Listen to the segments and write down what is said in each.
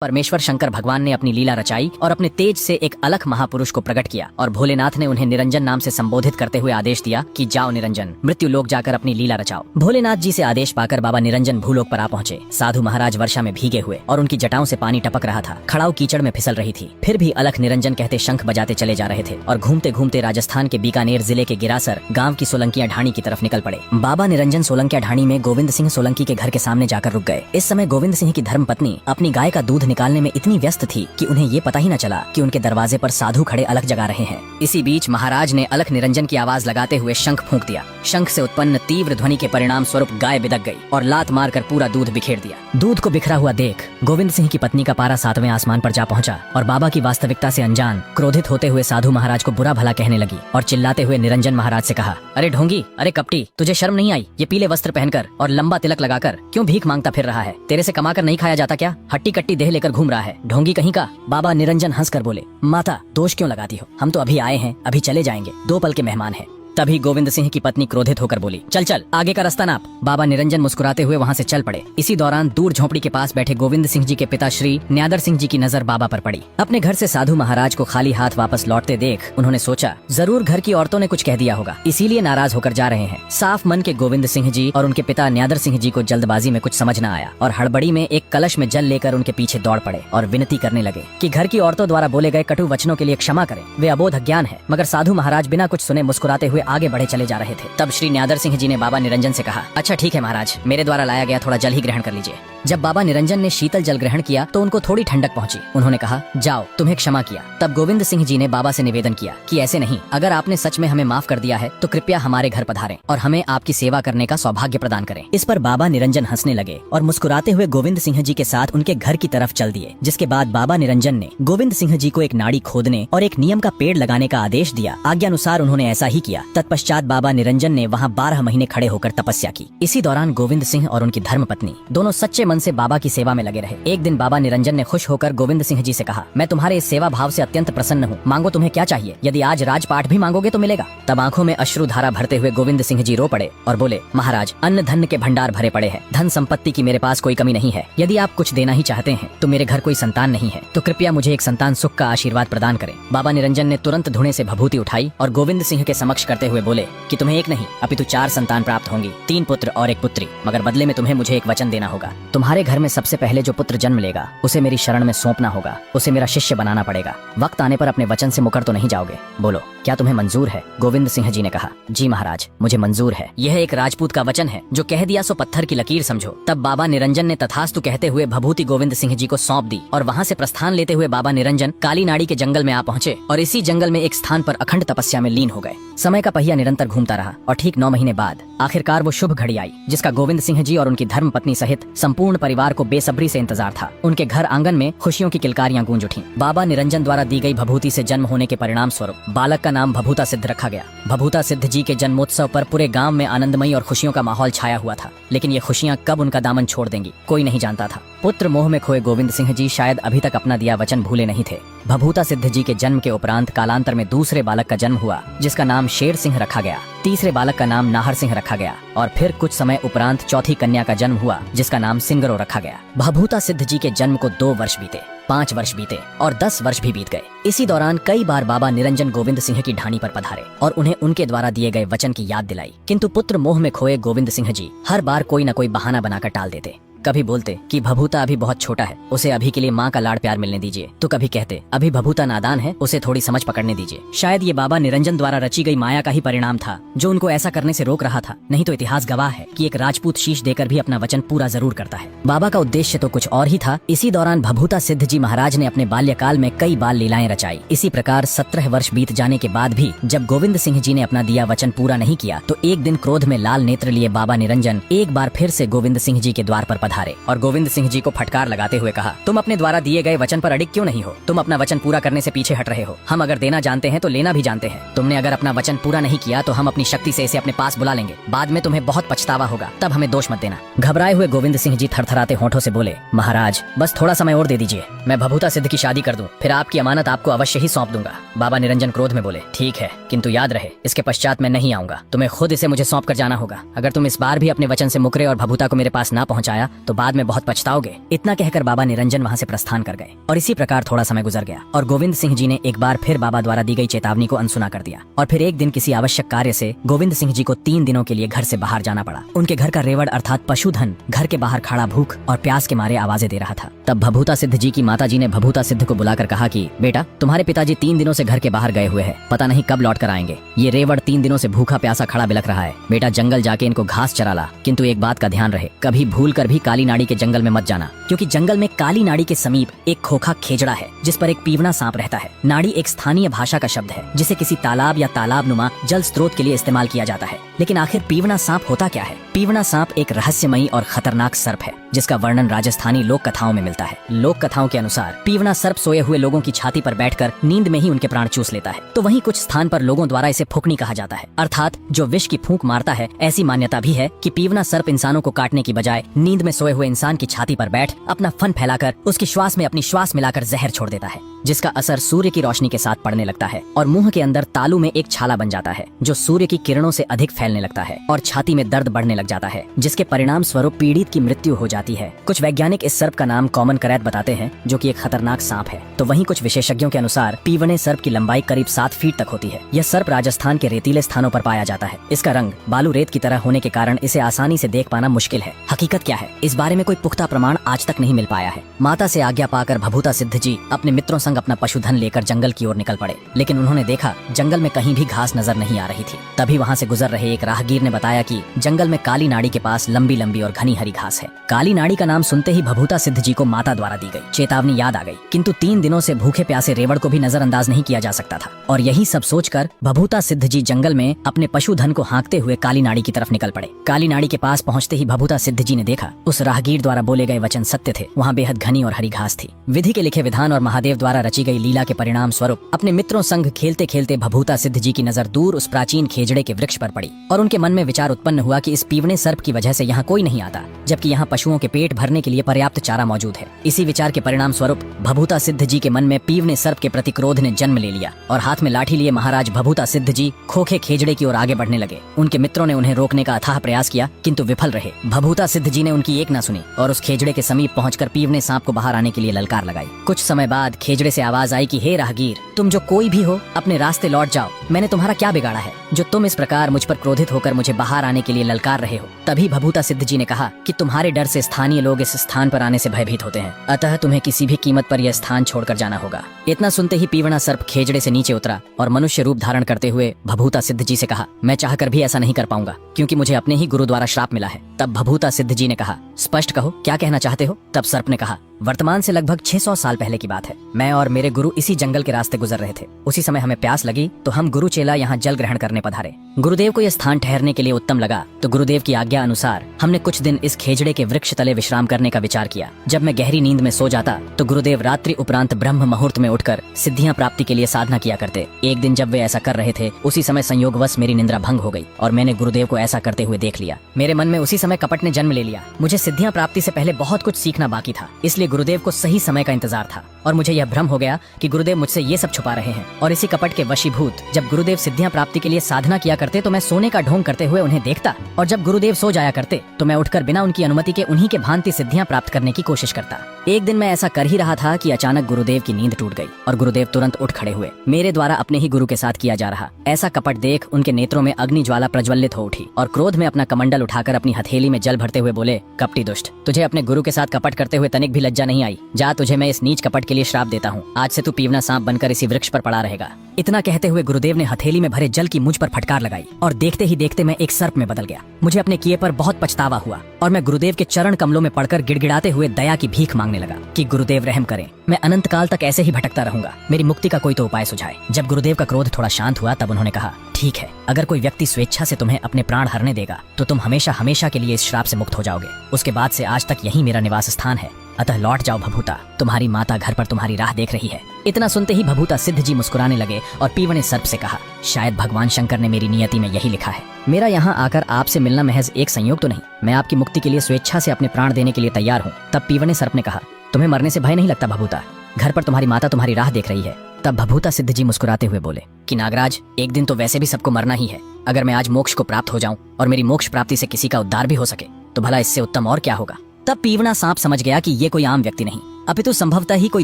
परमेश्वर शंकर भगवान ने अपनी लीला रचाई और अपने तेज से एक अलख महापुरुष को प्रकट किया और भोलेनाथ ने उन्हें निरंजन नाम से संबोधित करते हुए आदेश दिया कि जाओ निरंजन, मृत्यु लोक जाकर अपनी लीला रचाओ। भोलेनाथ जी से आदेश पाकर बाबा निरंजन भूलोक पर आ पहुंचे। साधु महाराज वर्षा में भीगे हुए और उनकी जटाओं से पानी टपक रहा था। खड़ाऊ कीचड़ में फिसल रही थी। फिर भी अलख निरंजन कहते शंख बजाते चले जा रहे थे और घूमते घूमते राजस्थान के बीकानेर जिले के गिरासर गाँव की सोलंकिया ढाणी की तरफ निकल पड़े। बाबा निरंजन सोलंकिया ढाणी में गोविंद सिंह सोलंकी के घर के सामने जाकर रुक गए। इस समय गोविंद सिंह की धर्म पत्नी अपनी गाय का दूध निकालने में इतनी व्यस्त थी कि उन्हें ये पता ही न चला कि उनके दरवाजे पर साधु खड़े अलख जगा रहे हैं। इसी बीच महाराज ने अलख निरंजन की आवाज लगाते हुए शंख फूंक दिया। शंख से उत्पन्न तीव्र ध्वनि के परिणाम स्वरूप गाय बिदक गई और लात मारकर पूरा दूध बिखेर दिया। दूध को बिखरा हुआ देख गोविंद सिंह की पत्नी का पारा 7वें आसमान पर जा पहुंचा और बाबा की वास्तविकता से अनजान क्रोधित होते हुए साधु महाराज को बुरा भला कहने लगी और चिल्लाते हुए निरंजन महाराज से कहा, अरे ढोंगी, अरे कपटी, तुझे शर्म नहीं आई? ये पीले वस्त्र पहनकर और लंबा तिलक लगाकर क्यों भीख मांगता फिर रहा है? तेरे से कमाकर नहीं खाया जाता क्या? हट्टी कट्टी देह लेकर घूम रहा है, ढोंगी कहीं का। बाबा निरंजन हंसकर बोले, माता दोष क्यों लगाती हो? हम तो अभी आए हैं, अभी चले जाएंगे, 2 पल के मेहमान हैं। तभी गोविंद सिंह की पत्नी क्रोधित होकर बोली, चल चल आगे का रास्ता नाप। बाबा निरंजन मुस्कुराते हुए वहां से चल पड़े। इसी दौरान दूर झोपड़ी के पास बैठे गोविंद सिंह जी के पिता श्री न्यादर सिंह जी की नजर बाबा पर पड़ी। अपने घर से साधु महाराज को खाली हाथ वापस लौटते देख उन्होंने सोचा, जरूर घर की औरतों ने कुछ कह दिया होगा, इसीलिए नाराज होकर जा रहे हैं। साफ मन के गोविंद सिंह जी और उनके पिता न्यादर सिंह जी को जल्दबाजी में कुछ समझ न आया और हड़बड़ी में एक कलश में जल लेकर उनके पीछे दौड़ पड़े और विनती करने लगे कि घर की औरतों द्वारा बोले गए कटु वचनों के लिए क्षमा करें, वे अबोध अज्ञान है। मगर साधु महाराज बिना कुछ सुने मुस्कुराते हुए आगे बढ़े चले जा रहे थे। तब श्री न्यादर सिंह जी ने बाबा निरंजन से कहा, अच्छा ठीक है महाराज, मेरे द्वारा लाया गया थोड़ा जल ही ग्रहण कर लीजिए। जब बाबा निरंजन ने शीतल जल ग्रहण किया तो उनको थोड़ी ठंडक पहुंची। उन्होंने कहा, जाओ, तुम्हें क्षमा किया। तब गोविंद सिंह जी ने बाबा से निवेदन किया कि ऐसे नहीं, अगर आपने सच में हमें माफ कर दिया है तो कृपया हमारे घर पधारें और हमें आपकी सेवा करने का सौभाग्य प्रदान करें। इस पर बाबा निरंजन हंसने लगे और मुस्कुराते हुए गोविंद सिंह जी के साथ उनके घर की तरफ चल दिए। जिसके बाद बाबा निरंजन ने गोविंद सिंह जी को एक नाड़ी खोदने और एक नियम का पेड़ लगाने का आदेश दिया। आज्ञानुसार उन्होंने ऐसा ही किया। तत्पश्चात बाबा निरंजन ने वहाँ 12 महीने खड़े होकर तपस्या की। इसी दौरान गोविंद सिंह और उनकी धर्म पत्नी दोनों सच्चे मन से बाबा की सेवा में लगे रहे। एक दिन बाबा निरंजन ने खुश होकर गोविंद सिंह जी से कहा, मैं तुम्हारे इस सेवा भाव से अत्यंत प्रसन्न हूँ, मांगो तुम्हें क्या चाहिए, यदि आज राजपाट भी मांगोगे तो मिलेगा। तब आंखों में अश्रु धारा भरते हुए गोविंद सिंह जी रो पड़े और बोले, महाराज, अन्न धन के भंडार भरे पड़े हैं, धन संपत्ति की मेरे पास कोई कमी नहीं है। यदि आप कुछ देना ही चाहते हैं तो मेरे घर कोई संतान नहीं है, तो कृपया मुझे एक संतान सुख का आशीर्वाद प्रदान करें। बाबा निरंजन ने तुरंत धुने से भभूति उठाई और गोविंद सिंह के समक्ष करते हुए बोले कि तुम्हें एक नहीं अपितु 4 संतान प्राप्त होंगी, 3 पुत्र और 1 पुत्री, मगर बदले में तुम्हें मुझे एक वचन देना होगा। तुम्हारे घर में सबसे पहले जो पुत्र जन्म लेगा उसे मेरी शरण में सौंपना होगा, उसे मेरा शिष्य बनाना पड़ेगा। वक्त आने पर अपने वचन से मुकर तो नहीं जाओगे? बोलो, क्या तुम्हें मंजूर है? गोविंद सिंह जी ने कहा, जी महाराज, मुझे मंजूर है। यह एक राजपूत का वचन है, जो कह दिया सो पत्थर की लकीर समझो। तब बाबा निरंजन ने तथास्तु कहते हुए भभूति गोविंद सिंह जी को सौंप दी और वहाँ से प्रस्थान लेते हुए बाबा निरंजन काली नाड़ी के जंगल में आ पहुँचे और इसी जंगल में एक स्थान पर अखंड तपस्या में लीन हो गए। समय का पहिया निरंतर घूमता रहा और ठीक 9 महीने बाद आखिरकार वो शुभ घड़ी आई, जिसका गोविंद सिंह जी और उनकी धर्म पत्नी सहित संपूर्ण परिवार को बेसब्री से इंतजार था। उनके घर आंगन में खुशियों की किलकारियां गूंज उठीं। बाबा निरंजन द्वारा दी गई भभूति से जन्म होने के परिणाम स्वरूप बालक का नाम भभूता सिद्ध रखा गया। भभूता सिद्ध जी के जन्मोत्सव पर पूरे गांव में आनंदमयी और खुशियों का माहौल छाया हुआ था। लेकिन ये खुशियां कब उनका दामन छोड़ देंगी, कोई नहीं जानता था। पुत्र मोह में खोए गोविंद सिंह जी शायद अभी तक अपना दिया वचन भूले नहीं थे। भभूता सिद्ध जी के जन्म के उपरांत कालांतर में दूसरे बालक का जन्म हुआ, जिसका नाम शेर सिंह रखा गया। तीसरे बालक का नाम नाहर सिंह रखा गया और फिर कुछ समय उपरांत चौथी कन्या का जन्म हुआ, जिसका नाम सिंगरो रखा गया। भभूता सिद्ध जी के जन्म को 2 वर्ष बीते, 5 वर्ष बीते और 10 वर्ष भी बीत गए। इसी दौरान कई बार बाबा निरंजन गोविंद सिंह की ढाणी पर पधारे और उन्हें उनके द्वारा दिए गए वचन की याद दिलाई। किंतु पुत्र मोह में खोए गोविंद सिंह जी हर बार कोई न कोई बहाना बनाकर टाल देते। कभी बोलते कि भभूता अभी बहुत छोटा है, उसे अभी के लिए माँ का लाड़ प्यार मिलने दीजिए, तो कभी कहते अभी भभूता नादान है, उसे थोड़ी समझ पकड़ने दीजिए। शायद ये बाबा निरंजन द्वारा रची गई माया का ही परिणाम था जो उनको ऐसा करने से रोक रहा था। नहीं तो इतिहास गवाह है कि एक राजपूत शीश देकर भी अपना वचन पूरा जरूर करता है। बाबा का उद्देश्य तो कुछ और ही था। इसी दौरान भभूता सिद्ध जी महाराज ने अपने बाल्यकाल में कई बार लीलाएं रचाई। इसी प्रकार 17 वर्ष बीत जाने के बाद भी जब गोविंद सिंह जी ने अपना दिया वचन पूरा नहीं किया तो एक दिन क्रोध में लाल नेत्र लिए बाबा निरंजन एक बार फिर से गोविंद सिंह जी के द्वार पर पधारे और गोविंद सिंह जी को फटकार लगाते हुए कहा, तुम अपने द्वारा दिए गए वचन पर अडिग क्यों नहीं हो? तुम अपना वचन पूरा करने से पीछे हट रहे हो। हम अगर देना जानते हैं तो लेना भी जानते हैं। तुमने अगर अपना वचन पूरा नहीं किया तो हम अपनी शक्ति से इसे अपने पास बुला लेंगे, बाद में तुम्हें बहुत पछतावा होगा, तब हमें दोष मत देना। घबराए हुए गोविंद सिंह जी थरथराते होंठों से बोले, महाराज बस थोड़ा समय और दे दीजिए, मैं भभूता सिद्ध की शादी कर दूं, फिर आपकी अमानत आपको अवश्य ही सौंप दूंगा। बाबा निरंजन क्रोध में बोले, ठीक है, किंतु याद रहे इसके पश्चात मैं नहीं आऊंगा, तुम्हें खुद इसे मुझे सौंप कर जाना होगा। अगर तुम इस बार भी अपने वचन से मुकरे और भभूता को मेरे पास ना पहुंचाया तो बाद में बहुत पछताओगे। इतना कहकर बाबा निरंजन वहाँ से प्रस्थान कर गए और इसी प्रकार थोड़ा समय गुजर गया और गोविंद सिंह जी ने एक बार फिर बाबा द्वारा दी गई चेतावनी को अनसुना कर दिया और फिर एक दिन किसी आवश्यक कार्य से गोविंद सिंह जी को 3 दिनों के लिए घर से बाहर जाना पड़ा। उनके घर का रेवड़ अर्थात पशुधन घर के बाहर खड़ा भूख और प्यास के मारे आवाजें दे रहा था। तब भभूता सिद्ध जी की माता जी ने भभूता सिद्ध को बुलाकर कहा कि बेटा, तुम्हारे पिताजी 3 दिनों से घर के बाहर गए हुए हैं, पता नहीं कब लौट कर आएंगे। ये रेवड़ 3 दिनों से भूखा प्यासा खड़ा बिलख रहा है। बेटा, जंगल जाके इनको घास चरा ला, किंतु एक बात का ध्यान रहे, कभी भूल कर भी काली नाड़ी के जंगल में मत जाना, क्योंकि जंगल में काली नाड़ी के समीप एक खोखा खेजड़ा है जिस पर एक पीवना सांप रहता है। नाड़ी एक स्थानीय भाषा का शब्द है जिसे किसी तालाब या तालाब नुमा जल स्रोत के लिए इस्तेमाल किया जाता है। लेकिन आखिर पीवना सांप होता क्या है? पीवना सांप एक रहस्यमयी और खतरनाक सर्प है जिसका वर्णन राजस्थानी लोक कथाओं में मिलता है। लोक कथाओं के अनुसार पीवना सर्प सोए हुए लोगों की छाती पर बैठकर नींद में ही उनके प्राण चूस लेता है। तो वहीं कुछ स्थान पर लोगों द्वारा इसे फूकनी कहा जाता है, अर्थात जो विष की फूंक मारता है। ऐसी मान्यता भी है कि पीवना सर्प इंसानों को काटने की बजाय नींद में सोए हुए इंसान की छाती पर बैठ अपना फन फैलाकर उसकी श्वास में अपनी श्वास मिलाकर जहर छोड़ देता है, जिसका असर सूर्य की रोशनी के साथ पड़ने लगता है और मुंह के अंदर तालू में एक छाला बन जाता है जो सूर्य की किरणों से अधिक फैलने लगता है और छाती में दर्द बढ़ने लग जाता है, जिसके परिणाम स्वरूप पीड़ित की मृत्यु हो जाती है। कुछ वैज्ञानिक इस सर्प का नाम कॉमन करैत बताते हैं, जो कि एक खतरनाक सांप है। तो वहीं कुछ विशेषज्ञों के अनुसार पीवने सर्प की लंबाई करीब 7 फीट तक होती है। यह सर्प राजस्थान के रेतीले स्थानों पर पाया जाता है। इसका रंग बालू रेत की तरह होने के कारण इसे आसानी से देख पाना मुश्किल है। हकीकत क्या है, इस बारे में कोई पुख्ता प्रमाण आज तक नहीं मिल पाया है। माता से आज्ञा पाकर भभूता सिद्ध जी अपने मित्रों संग अपना पशुधन लेकर जंगल की ओर निकल पड़े, लेकिन उन्होंने देखा जंगल में कहीं भी घास नजर नहीं आ रही थी। तभी वहाँ से गुजर रहे एक राहगीर ने बताया कि जंगल में काली नाड़ी के पास लंबी लंबी और घनी हरी घास है। काली नाड़ी का नाम सुनते ही भभूता सिद्ध जी को माता द्वारा दी गई चेतावनी याद आ गई, किंतु 3 दिनों से भूखे प्यासे रेवड़ को भी नजरअंदाज नहीं किया जा सकता था। और यही सब सोचकर भभूता सिद्ध जी जंगल में अपने पशुधन को हाँकते हुए काली नाड़ी की तरफ निकल पड़े। काली नाड़ी के पास पहुँचते ही भभूता सिद्ध जी ने देखा उस राहगीर द्वारा बोले गए वचन सत्य थे। वहाँ बेहद घनी और हरी घास थी। विधि के लिखे विधान और महादेव द्वारा रची गई लीला के परिणाम स्वरूप अपने मित्रों संग खेलते खेलते भभूता सिद्ध जी की नजर दूर उस प्राचीन खेजड़े के वृक्ष पर पड़ी और उनके मन में विचार उत्पन्न हुआ कि इस पीवने सर्प की वजह से यहाँ कोई नहीं आता, जबकि यहाँ पशुओं के पेट भरने के लिए पर्याप्त चारा मौजूद है। इसी विचार के परिणाम स्वरूप भभूता सिद्ध जी के मन में पीवने सर्प के प्रति क्रोध ने जन्म ले लिया और हाथ में लाठी लिए महाराज भभूता सिद्ध जी खोखे खेजड़े की ओर आगे बढ़ने लगे। उनके मित्रों ने उन्हें रोकने का अथाह प्रयास किया, किंतु विफल रहे। भभूता सिद्ध जी ने उनकी एक न सुनी और उस खेजड़े के समीप पहुंचकर पीवने सांप को बाहर आने के लिए ललकार लगाई। कुछ समय बाद खेजड़े से आवाज आई कि हे राहगीर, तुम जो कोई भी हो अपने रास्ते लौट जाओ। मैंने तुम्हारा क्या बिगाड़ा है जो तुम इस प्रकार मुझ पर क्रोधित होकर मुझे बाहर आने के लिए ललकार रहे हो? तभी भभूता सिद्ध जी ने कहा कि तुम्हारे डर से स्थानीय लोग इस स्थान पर आने से भयभीत होते हैं, अतः तुम्हें किसी भी कीमत पर यह स्थान छोड़कर जाना होगा। इतना सुनते ही पीवना सर्प खेजड़े से नीचे उतरा और मनुष्य रूप धारण करते हुए भभूता सिद्ध जी से कहा, मैं चाहकर भी ऐसा नहीं कर पाऊंगा क्योंकि मुझे अपने ही गुरु द्वारा श्राप मिला है। तब भभूता सिद्ध जी ने कहा, स्पष्ट कहो, क्या कहना चाहते हो? तब सर्प ने कहा, वर्तमान से लगभग 600 साल पहले की बात है। मैं और मेरे गुरु इसी जंगल के रास्ते गुजर रहे थे। उसी समय हमें प्यास लगी तो हम गुरु चेला यहाँ जल ग्रहण करने पधारे। गुरुदेव को यह स्थान ठहरने के लिए उत्तम लगा तो गुरुदेव की आज्ञा अनुसार हमने कुछ दिन इस खेजड़े के वृक्ष तले विश्राम करने का विचार किया। जब मैं गहरी नींद में सो जाता तो गुरुदेव रात्रि उपरांत ब्रह्म मुहूर्त में उठकर सिद्धियां प्राप्ति के लिए साधना किया करते। एक दिन जब वे ऐसा कर रहे थे उसी समय संयोगवश मेरी निंद्रा भंग हो गई और मैंने गुरुदेव को ऐसा करते हुए देख लिया। मेरे मन में उसी समय कपट ने जन्म ले लिया। मुझे सिद्धियां प्राप्ति से पहले बहुत कुछ सीखना बाकी था, इसलिए गुरुदेव को सही समय का इंतजार था और मुझे यह भ्रम हो गया कि गुरुदेव मुझसे ये सब छुपा रहे हैं। और इसी कपट के वशीभूत जब गुरुदेव सिद्धियां प्राप्ति के लिए साधना किया करते तो मैं सोने का ढोंग करते हुए उन्हें देखता और जब गुरुदेव सो जाया करते तो मैं उठकर बिना उनकी अनुमति के उन्हीं के भांति सिद्धियां प्राप्त करने की कोशिश करता। एक दिन मैं ऐसा कर ही रहा था कि अचानक गुरुदेव की नींद टूट गई और गुरुदेव तुरंत उठ खड़े हुए। मेरे द्वारा अपने ही गुरु के साथ किया जा रहा ऐसा कपट देख उनके नेत्रों में अग्नि ज्वाला प्रज्वलित हो उठी और क्रोध में अपना कमंडल उठाकर अपनी हथेली में जल भरते हुए बोले, कपटी दुष्ट, तुझे अपने गुरु के साथ कपट करते हुए तनिक भी लज्जा नहीं आई? जा, तुझे मैं इस नीच कपट के लिए श्राप देता हूँ। आज से तू पीवना सांप बनकर इसी वृक्ष पर पड़ा रहेगा। इतना कहते हुए गुरुदेव ने हथेली में भरे जल की मुझ पर फटकार लगाई और देखते ही देखते मैं एक सर्प में बदल गया। मुझे अपने किए पर बहुत पछतावा हुआ और मैं गुरुदेव के चरण कमलों में पड़कर गिड़गिड़ाते हुए दया की भीख मांगने लगा कि गुरुदेव रहम करें, मैं अनंत काल तक ऐसे ही भटकता रहूंगा, मेरी मुक्ति का कोई तो उपाय सुझाए। जब गुरुदेव का क्रोध थोड़ा शांत हुआ तब उन्होंने कहा, ठीक है, अगर कोई व्यक्ति स्वेच्छा से तुम्हें अपने प्राण हरने देगा तो तुम हमेशा हमेशा के लिए इस श्राप से मुक्त हो जाओगे। उसके बाद से आज तक यही मेरा निवास स्थान है, अतः लौट जाओ भभूता, तुम्हारी माता घर पर तुम्हारी राह देख रही है। इतना सुनते ही भभूता सिद्ध जी मुस्कुराने लगे और पीवने सर्प से कहा, शायद भगवान शंकर ने मेरी नियति में यही लिखा है। मेरा यहाँ आकर आपसे मिलना महज एक संयोग तो नहीं, मैं आपकी मुक्ति के लिए स्वेच्छा से अपने प्राण देने के लिए तैयार हूँ। तब पीवने सर्प ने कहा, तुम्हें मरने से भय नहीं लगता भभूता? घर पर तुम्हारी माता तुम्हारी राह देख रही है। तब भभूता सिद्ध जी मुस्कुराते हुए बोले कि नागराज, एक दिन तो वैसे भी सबको मरना ही है। अगर मैं आज मोक्ष को प्राप्त हो जाऊं और मेरी मोक्ष प्राप्ति से किसी का उद्धार भी हो सके तो भला इससे उत्तम और क्या होगा। तब पीवना सांप समझ गया कि ये कोई आम व्यक्ति नहीं अपितु संभवतः ही कोई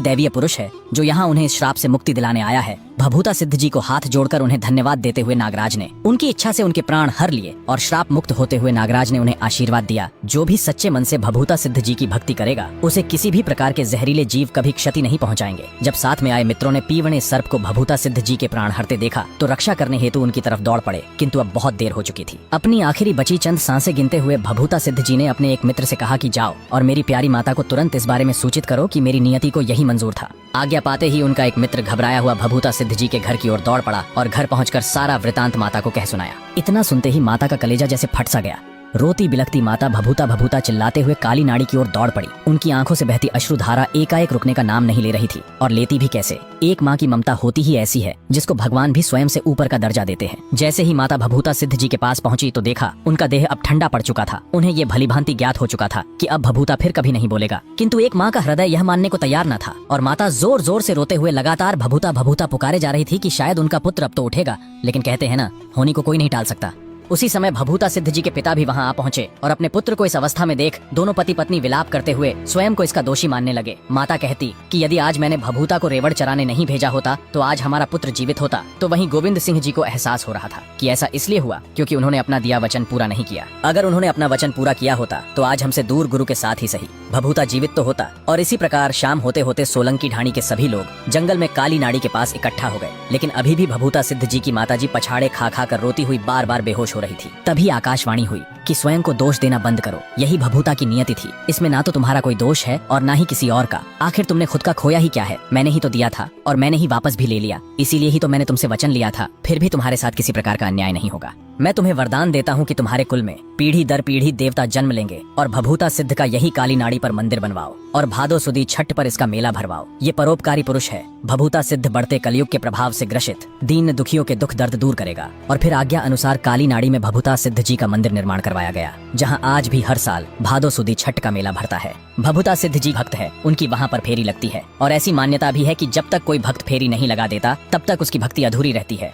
दैवीय पुरुष है जो यहाँ उन्हें इस श्राप से मुक्ति दिलाने आया है। भभूता सिद्ध जी को हाथ जोड़कर उन्हें धन्यवाद देते हुए नागराज ने उनकी इच्छा से उनके प्राण हर लिए और श्राप मुक्त होते हुए नागराज ने उन्हें आशीर्वाद दिया, जो भी सच्चे मन से भभूता सिद्ध जी की भक्ति करेगा उसे किसी भी प्रकार के जहरीले जीव कभी क्षति नहीं पहुँचाएंगे। जब साथ में आए मित्रों ने पीवने सर्प को भभूता सिद्ध जी के प्राण हरते देखा तो रक्षा करने हेतु उनकी तरफ दौड़ पड़े, किंतु अब बहुत देर हो चुकी थी। अपनी आखिरी बची चंद सांसें गिनते हुए भभूता सिद्ध जी ने अपने एक मित्र से कहा कि जाओ और मेरी प्यारी माता को तुरंत इस बारे में सूचित करो कि मेरी नियति को यही मंजूर था। आज्ञा पाते ही उनका एक मित्र घबराया हुआ भभूता सिद्ध जी के घर की ओर दौड़ पड़ा और घर पहुंचकर सारा वृतांत माता को कह सुनाया। इतना सुनते ही माता का कलेजा जैसे फट सा गया। रोती बिलखती माता भभूता भभूता चिल्लाते हुए काली नाड़ी की ओर दौड़ पड़ी। उनकी आंखों से बहती अश्रुधारा एकाएक रुकने का नाम नहीं ले रही थी, और लेती भी कैसे। एक माँ की ममता होती ही ऐसी है जिसको भगवान भी स्वयं से ऊपर का दर्जा देते हैं। जैसे ही माता भभूता सिद्ध जी के पास पहुंची तो देखा उनका देह अब ठंडा पड़ चुका था। उन्हें ये भलीभांति ज्ञात हो चुका था कि अब भभूता फिर कभी नहीं बोलेगा, किंतु एक माँ का हृदय यह मानने को तैयार न था और माता जोर जोर से रोते हुए लगातार भभूता भभूता पुकारे जा रही थी कि शायद उनका पुत्र अब तो उठेगा, लेकिन कहते हैं ना, होनी को कोई नहीं टाल सकता। उसी समय भभूता सिद्ध जी के पिता भी वहां आ पहुंचे और अपने पुत्र को इस अवस्था में देख दोनों पति पत्नी विलाप करते हुए स्वयं को इसका दोषी मानने लगे। माता कहती कि यदि आज मैंने भभूता को रेवड़ चराने नहीं भेजा होता तो आज हमारा पुत्र जीवित होता। तो वहीं गोविंद सिंह जी को एहसास हो रहा था कि ऐसा इसलिए हुआ क्योंकि उन्होंने अपना दिया वचन पूरा नहीं किया। अगर उन्होंने अपना वचन पूरा किया होता तो आज हमसे दूर गुरु के साथ ही सही भभूता जीवित तो होता। और इसी प्रकार शाम होते होते सोलंकी ढाणी के सभी लोग जंगल में काली नाड़ी के पास इकट्ठा हो गए, लेकिन अभी भी भभूता सिद्ध जी की माताजी पछाड़े खा खा कर रोती हुई बार बार बेहोश हो रही थी। तभी आकाशवाणी हुई कि स्वयं को दोष देना बंद करो, यही भभूता की नियति थी। इसमें ना तो तुम्हारा कोई दोष है और ना ही किसी और का। आखिर तुमने खुद का खोया ही क्या है? मैंने ही तो दिया था और मैंने ही वापस भी ले लिया, इसीलिए ही तो मैंने तुमसे वचन लिया था। फिर भी तुम्हारे साथ किसी प्रकार का अन्याय नहीं होगा। मैं तुम्हें वरदान देता हूँ कि तुम्हारे कुल में पीढ़ी दर पीढ़ी देवता जन्म लेंगे और भभूता सिद्ध का यही काली नाड़ी पर मंदिर बनवाओ और भादो सुदी छठ पर इसका मेला भरवाओ। ये परोपकारी पुरुष है। भभूता सिद्ध बढ़ते कलयुग के प्रभाव से ग्रसित दीन दुखियों के दुख दर्द दूर करेगा। और फिर आज्ञा अनुसार काली नाड़ी में भभूता सिद्ध जी का मंदिर निर्माण करवाया गया, जहाँ आज भी हर साल भादो सुदी छठ का मेला भरता है। भभूता सिद्ध जी भक्त है, उनकी वहाँ पर फेरी लगती है और ऐसी मान्यता भी है कि जब तक कोई भक्त फेरी नहीं लगा देता तब तक उसकी भक्ति अधूरी रहती है।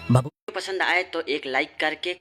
पसंद आए तो एक लाइक करके